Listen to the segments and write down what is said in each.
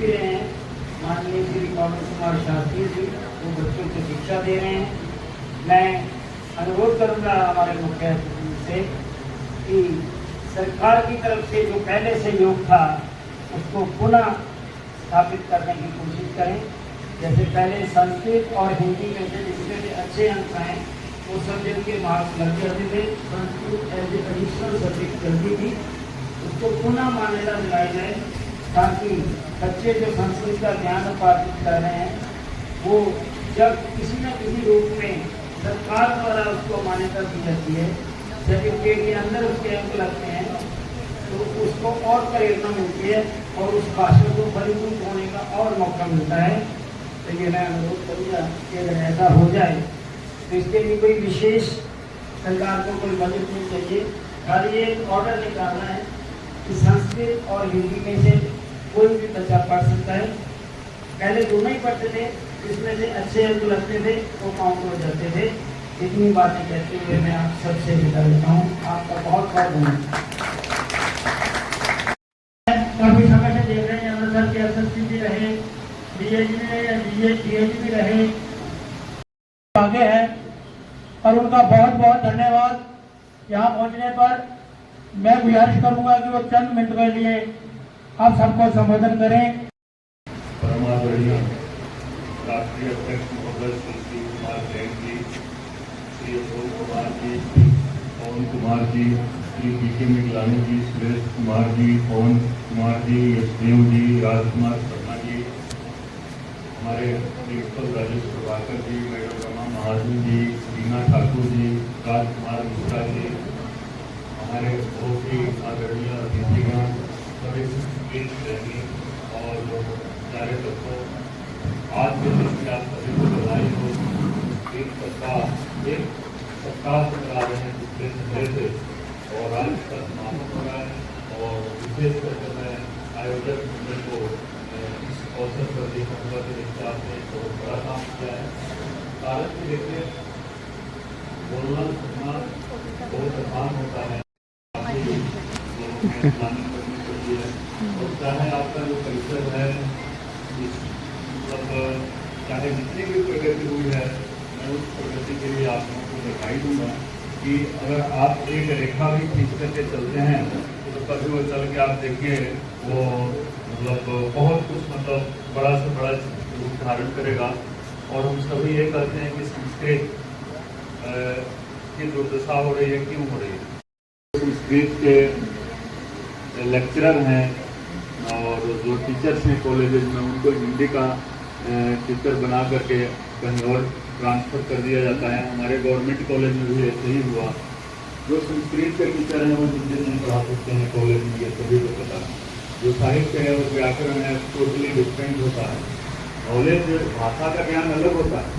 भी रहे हैं। माननीय श्री पवन कुमार शास्त्री जी वो बच्चों को शिक्षा दे रहे हैं। मैं अनुरोध करूंगा हमारे मुख्य अतिथि से कि सरकार की तरफ से जो पहले से योग था उसको पुनः स्थापित करने की कोशिश करें। जैसे पहले संस्कृत और हिंदी में से जिसके अच्छे अंक आए वो सब्जेक्ट के मार्क्स लग जाते थे, Sanskrit as a additional subject चलती थी, उसको पुनः मान्यता दिलाई जाए ताकि बच्चे जो संस्कृत का ज्ञान अर्जित कर रहे हैं वो जब किसी न किसी रूप में सरकार द्वारा उसको मान्यता दी जाती है, सर्टिफिकेट के अंदर उसके अंक लगते हैं, तो उसको और प्रेरणा मिलती है और उस भाषा को फलीभूत होने का और मौका मिलता है। तो ये मैं अनुरोध करूँगा कि अगर ऐसा हो जाए तो इसके लिए कोई विशेष सरकार को कोई बजट नहीं चाहिए, खाली एक ऑर्डर निकालना है कि संस्कृत और हिंदी में से कोई भी बच्चा पढ़ सकता है। पहले दोनों ही पढ़ते थे, इसमें से अच्छे अंक लगते थे वो काउंट हो जाते थे। इतनी बातें कहते हुए मैं आप सबसे विदा लेता हूँ। आपका बहुत बहुत धन्यवाद। काफी समय से देख रहे हैं अमृतसर के एसएसपी भी रहे, डीएजी भी रहे, डीएजी भी रहे, आगे है और उनका बहुत बहुत धन्यवाद। यहाँ पहुँचने पर मैं गुजारिश करूँगा कि वो चंद मिनट के लिए आप सबको संबोधन करें। परमादरणीय राष्ट्रीय अध्यक्ष महोदय श्री कुमार जैन जी, श्री अशोक कुमार जी, पवन कुमार जी, श्री पीके मिगलानी जी, सुरेश कुमार जी, पवन कुमार जी, यशदेव जी, राजकुमार शर्मा जी, हमारे प्रिंसिपल राजेश प्रभाकर जी, मैडम रमा महाजन जी, रीना ठाकुर जी, राजकुमार मिश्रा जी, हमारे बहुत ही आदरणीय अतिथिगण, सभी प्रेमी और सारे तत्वों, आज के दिन की आप सभी को बधाई हो। एक सप्ताह से करा रहे हैं पिछले संडे से और आज का समापन हो रहा है और विशेष करके मैं आयोजक मंडल को इस अवसर पर देखूंगा कि देखिए आपने बहुत बड़ा काम किया है। कारण कि देखिए बोलना सुनना बहुत आसान होता है, प्लानिंग करनी पड़ती है और चाहे आपका जो कल्चर है मतलब चाहे जितनी भी प्रगति हुई है मैं उस प्रगति के लिए आप लोगों को दिखाई दूंगा कि अगर आप एक रेखा भी खींच करके चलते हैं तो कभी वो चल के आप देखिए वो मतलब बहुत कुछ मतलब बड़ा से बड़ा रूप धारण करेगा। और हम सभी ये कहते हैं कि संस्कृत की दुर्दशा हो रही है, क्यों हो रही है? संस्कृत के लेक्चरर हैं और जो टीचर्स हैं कॉलेजेस में उनको हिंदी का टीचर बना करके कहीं और ट्रांसफ़र कर दिया जाता है। हमारे गवर्नमेंट कॉलेज में भी ऐसे ही हुआ। जो संस्कृत के टीचर हैं वो हिंदी नहीं पढ़ा सकते हैं कॉलेज में, ये सभी को पता है। जो साहित्य है और व्याकरण है टोटली डिफरेंट होता है। नॉलेज भाषा का ज्ञान अलग होता है,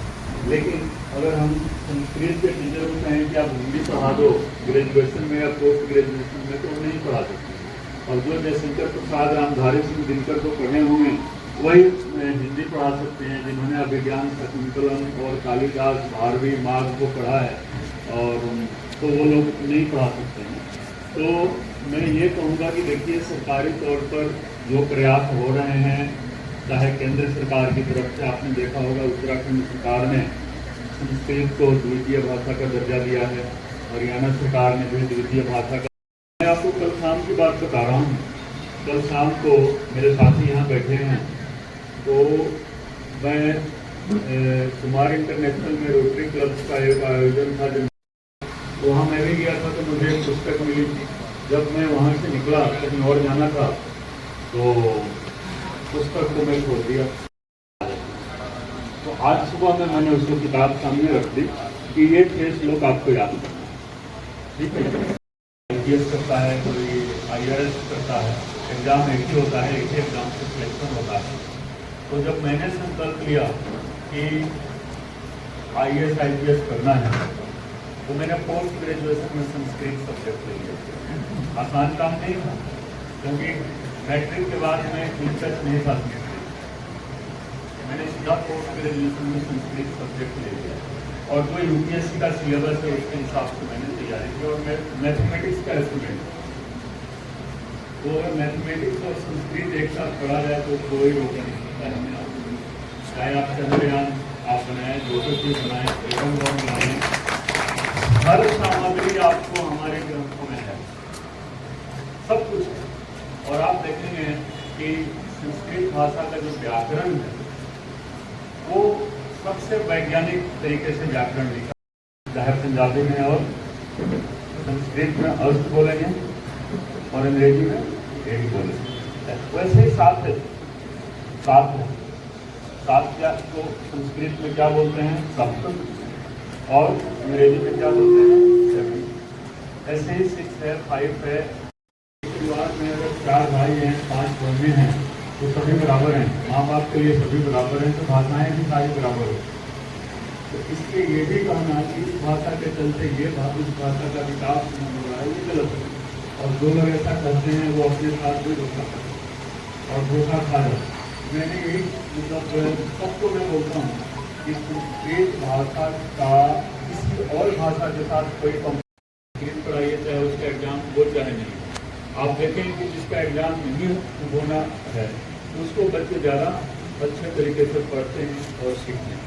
लेकिन अगर हम संस्कृत के टीचर को कहें कि आप हिंदी पढ़ा दो ग्रेजुएशन में या पोस्ट ग्रेजुएशन में, तो नहीं पढ़ा सकते। और जो जयशंकर प्रसाद, रामधारी सिंह दिनकर को पढ़े हुए वही हिंदी पढ़ा सकते हैं जिन्होंने अभिज्ञान शकुंतलम और कालिदास, भारवी, माघ को पढ़ा है और तो वो लोग नहीं पढ़ा सकते हैं। तो मैं ये कहूँगा कि देखिए सरकारी तौर पर जो प्रयास हो रहे हैं, चाहे केंद्र सरकार की तरफ से आपने देखा होगा उत्तराखंड सरकार ने संस्कृत को द्वितीय भाषा का दर्जा दिया है, हरियाणा सरकार ने भी द्वितीय भाषा का। मैं आपको कल शाम की बात बता रहा हूँ। कल शाम को मेरे साथी यहाँ बैठे हैं, तो मैं कुमार इंटरनेशनल में रोटरी क्लब का एक आयोजन था, तो वहाँ मैं भी गया था, तो मुझे एक पुस्तक मिली। जब मैं वहाँ से निकला कहीं और जाना था तो पुस्तक को मैं छोड़ दिया। तो आज सुबह में मैंने उसको किताब सामने रख दी कि ये 6 श्लोक आपको याद करना, ठीक है। IPS करता है, कोई IRS करता है, एग्जाम एक ही होता है, एक ही एग्जाम से सिलेक्शन होता है। तो जब मैंने संकल्प लिया कि IAS IPS करना है तो मैंने पोस्ट ग्रेजुएशन में संस्कृत सब्जेक्ट ले लिया। आसान काम नहीं था क्योंकि मैट्रिक के बाद में इंटरेस्ट नहीं था संस्कृत, मैंने सीधा पोस्ट ग्रेजुएशन में संस्कृत सब्जेक्ट ले लिया और जो UPSC का सिलेबस है उसके हिसाब से मैंने तैयारी की और मैं मैथमेटिक्स का स्टूडेंट। तो अगर मैथमेटिक्स और संस्कृत एक साथ पढ़ा जाए तो कोई रोक नहीं सकता है हमें आपको। चाहे आप चंद्रयान आप बनाएं, ज्योतिषी बनाएं, एवं बनाएं, हर सामग्री आपको हमारे ग्रंथों में है, सब कुछ है। और आप देखेंगे कि संस्कृत भाषा का जो व्याकरण है वो सबसे वैज्ञानिक तरीके से व्याकरण लिखा, चाहे पंजाबी में और संस्कृत में अर्थ बोलेंगे और अंग्रेजी में एक बोलेंगे। वैसे ही सात है, सात है, सात क्या तो संस्कृत में क्या बोलते हैं सप्तम, और अंग्रेजी में क्या बोलते हैं सेवन। ऐसे ही 6 है, 5 है। परिवार में अगर 4 भाई हैं, 5 बहनें हैं तो सभी बराबर हैं, माँ बाप के लिए सभी बराबर हैं, तो भाषाएं भी सारी बराबर हो। तो इसलिए ये भी कहना कि इस भाषा के चलते ये इस भाषा का विकास नहीं हो रहा है, ये गलत है। और जो लोग ऐसा कहते हैं वो अपने साथ भी धोखा करते हैं और धोखा खा जाते हैं। मैंने यही मतलब सबको मैं बोलता हूँ कि संस्कृत भाषा का किसी और भाषा के साथ कोई कंपेरिजन पढ़ाइए, चाहे उसका एग्जाम हो चाहे नहीं। आप देखें कि जिसका एग्जाम नहीं होना है उसको बच्चे ज़्यादा अच्छे तरीके से पढ़ते हैं और सीखते हैं।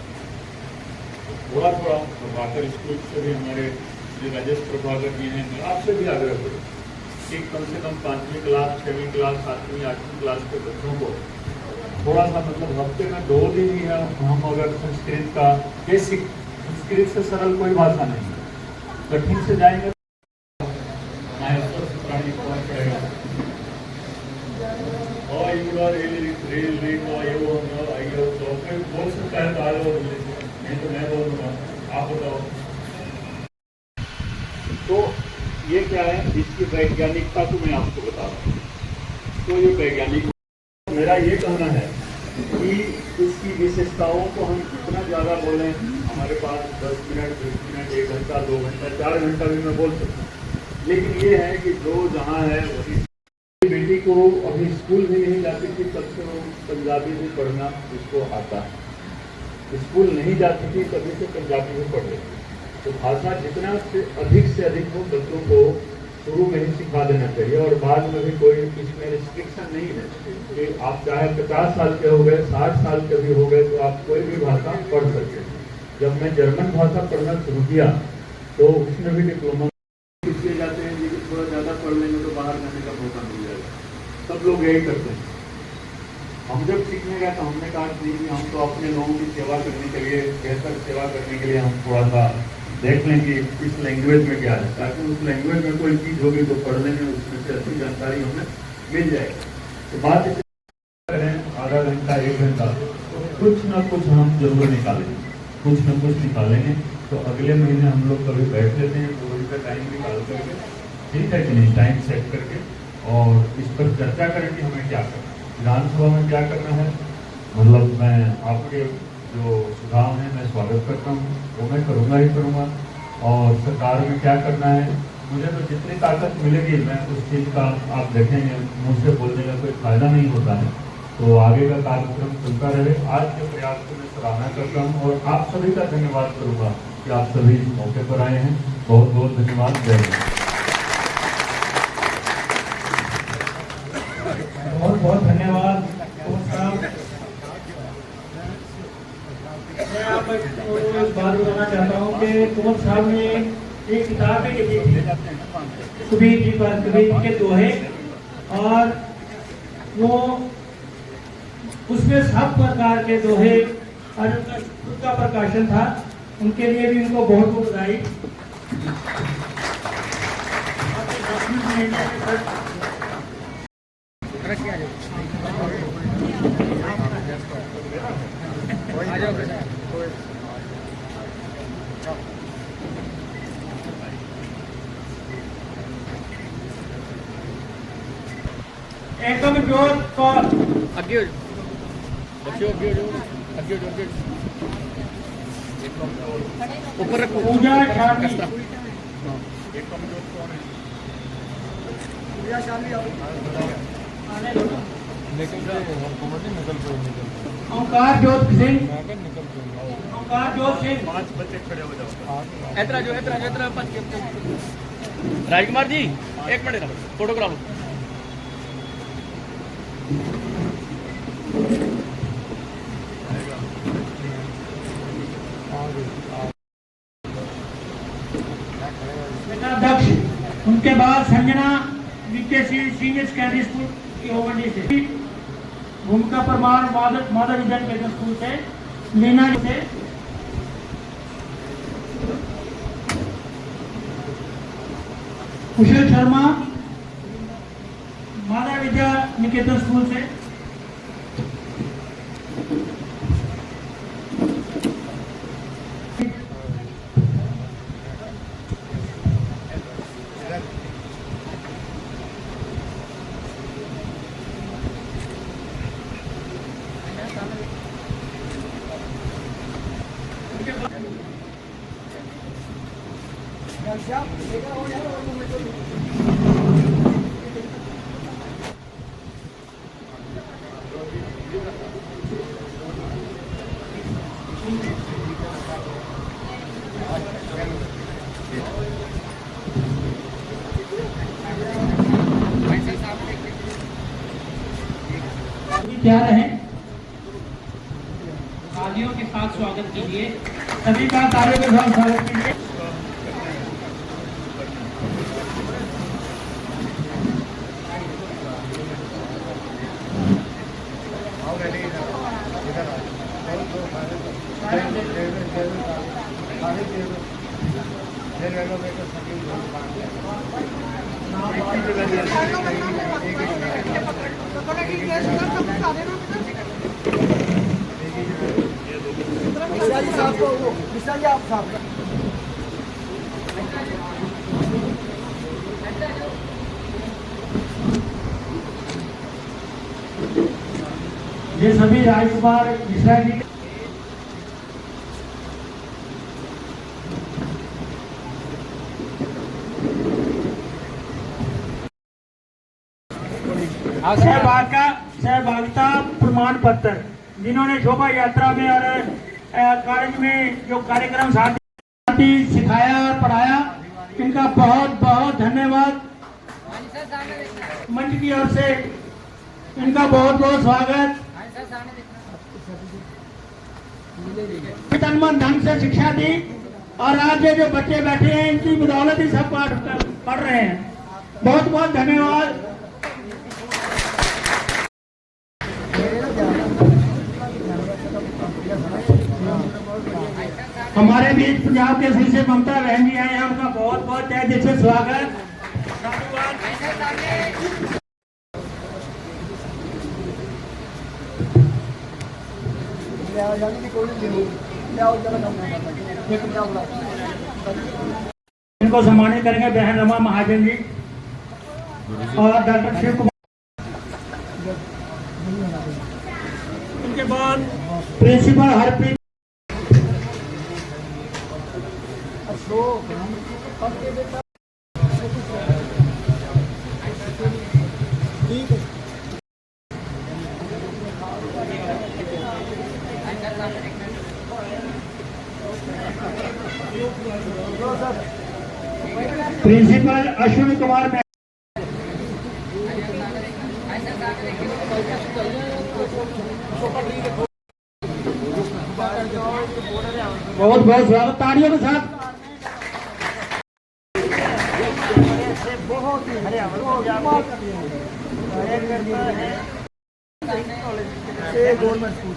थोड़ा थोड़ा प्रभाकर स्कूल से भी हमारे जो राजेश प्रभाकर जी हैं, मैं आपसे भी आग्रह करूँ कि कम से कम 5वीं क्लास, 6वीं क्लास, 7वीं, 8वीं क्लास के बच्चों को थोड़ा सा मतलब हफ्ते में 2 दिन ही है हम अगर संस्कृत का बेसिक, संस्कृत से सरल कोई भाषा नहीं है, कठिन से जाएंगे बोल सकता है नहीं तो मैं बोलूँगा, आप बताओ। तो ये क्या है, इसकी वैज्ञानिकता को मैं आपको बता रहा हूँ। तो ये वैज्ञानिक, मेरा ये कहना है कि इसकी विशेषताओं को हम जितना ज़्यादा बोलें, हमारे पास 10 मिनट, 20 मिनट, 1 घंटा, 2 घंटा, 4 घंटा भी मैं बोल सकता हूँ। लेकिन ये है कि जो जहाँ है वही। बेटी को अभी स्कूल भी नहीं जाती थी तब से वो पंजाबी भी पढ़ना उसको आता है, स्कूल नहीं जाती थी तभी से पंजाबी भी पढ़ लेती। तो भाषा जितना से अधिक हो बच्चों को शुरू में ही सिखा देना चाहिए। और बाद में भी कोई इसमें रिस्ट्रिक्शन नहीं है कि आप चाहे 50 साल के हो गए, 60 साल के भी हो गए तो आप कोई भी भाषा पढ़ सकते हैं। जब मैं जर्मन भाषा पढ़ना शुरू किया तो उसमें भी डिप्लोमा इसलिए जाते हैं कि थोड़ा ज़्यादा पढ़ लेंगे तो बाहर जाने का मौका मिल जाएगा, सब लोग यही करते हैं। हम जब सीखने गए तो हमने कहा कि हम तो अपने लोगों की सेवा करने के लिए, बेहतर सेवा करने के लिए हम थोड़ा सा देख लें कि इस लैंग्वेज में क्या है, ताकि उस लैंग्वेज में कोई चीज़ होगी तो पढ़ लेंगे, उसमें से अच्छी जानकारी हमें मिल जाएगी। तो बात करें आधा घंटा, 1 घंटा, तो कुछ ना कुछ हम जरूर निकालेंगे, कुछ ना कुछ निकालेंगे। तो अगले महीने हम लोग कभी बैठ लेते हैं, 2 घंटा टाइम निकाल करके, ठीक है कि नहीं, टाइम सेट करके, और इस पर चर्चा करें कि हमें क्या करना है, विधानसभा में क्या करना है। मतलब मैं आपके जो सुझाव हैं मैं स्वागत करता हूँ, वो मैं करूँगा ही करूँगा। और सरकार में क्या करना है, मुझे तो जितनी ताकत मिलेगी मैं उस चीज़ का, आप देखेंगे मुँह से बोलने का कोई फ़ायदा नहीं होता है, तो आगे का कार्यक्रम चलता रहे। आज के प्रयास को मैं सराहना करता हूँ और आप सभी का धन्यवाद करूँगा कि आप सभी इस मौके पर आए हैं। बहुत बहुत धन्यवाद। जय हिंद। बहुत बहुत धन्यवाद साहब। मैं आपको एक बात बताना चाहता हूँ कि कुंवर साहब ने एक किताब भी लिखी थी, कबीर जी पर, कबीर जी के दोहे, और वो उसमें सब प्रकार के दोहे और उसका प्रकाशन था। उनके लिए भी उनको बहुत बहुत बधाई। एकम जोत कौर आगे ऊपर रखो। पूजा शादी ओंकार जोत सिंह, ओंकार जोत सिंह। 5 बच्चे खड़े हो जाओ। Rajkumar ji 1 minute photograph. अध्यक्ष, उनके बाद संजना वीकेसी सीनियर सेकेंडरी स्कूल की ओवंडी से, भूमिका परमार माधव विद्यान के स्कूल से, लीना से, कुशल शर्मा माधव विद्या निकेतन स्कूल से, तैयार हैं, तालियों के साथ स्वागत कीजिए। सभी का तालियों के साथ स्वागत कीजिए। ये सभी राजकुमार मिश्रा जी सहभागिता प्रमाण पत्र, जिन्होंने शोभा यात्रा में और कॉलेज में जो कार्यक्रम साथी सिखाया और पढ़ाया, इनका बहुत बहुत धन्यवाद। मंच की ओर से इनका बहुत बहुत स्वागत। तन मन ढंग से शिक्षा दी और आज ये जो बच्चे बैठे हैं, इनकी बदौलत ही सब पढ़ रहे हैं। बहुत बहुत धन्यवाद। हमारे बीच पंजाब के सिर से ममता बहन जी आए हैं, उनका बहुत बहुत तहे दिल से स्वागत। इनको सम्मानित करेंगे बहन रमा महाजन जी और डॉक्टर शिव कुमार। उनके बाद प्रिंसिपल हरप्रीत प्रिंसिपल अश्विनी कुमार बहुत बहुत स्वागत, तालियों के साथ। बहुत ही गवर्नमेंट स्कूल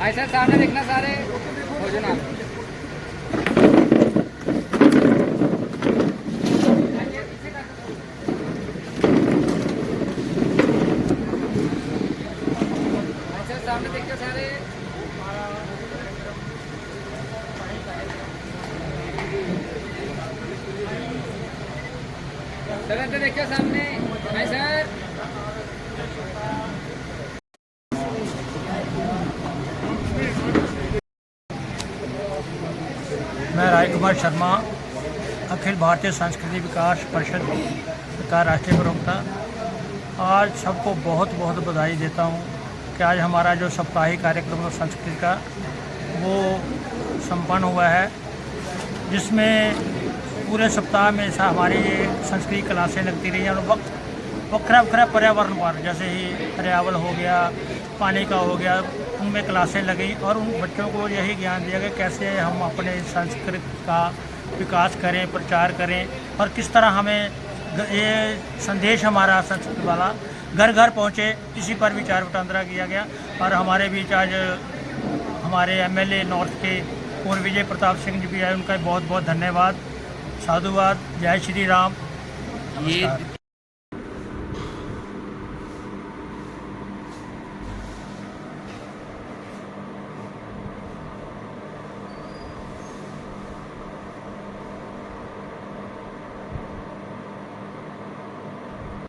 ऐसा सामने देखना सारे हो जाना। सर देखिए सामने हाय सर। मैं राय कुमार शर्मा, अखिल भारतीय संस्कृति विकास परिषद का राष्ट्रीय प्रवक्ता, आज सबको बहुत बहुत बधाई देता हूँ कि आज हमारा जो साप्ताहिक कार्यक्रम है संस्कृति का वो संपन्न हुआ है, जिसमें पूरे सप्ताह में हमारी ये संस्कृत क्लासें लगती रही हैं और वक्रा पर्यावरण पर, जैसे ही पर्यावरण हो गया, पानी का हो गया, उनमें क्लासें लगी और उन बच्चों को यही ज्ञान दिया गया कैसे हम अपने संस्कृत का विकास करें, प्रचार करें और किस तरह हमें ये संदेश हमारा संस्कृत वाला घर घर पहुँचे, इसी पर विचार वटांदरा किया गया। और हमारे बीच आज हमारे एमएलए नॉर्थ के पूर्व विजय प्रताप सिंह जी भी आए, उनका बहुत बहुत धन्यवाद, साधुवाद, जय श्री राम। ये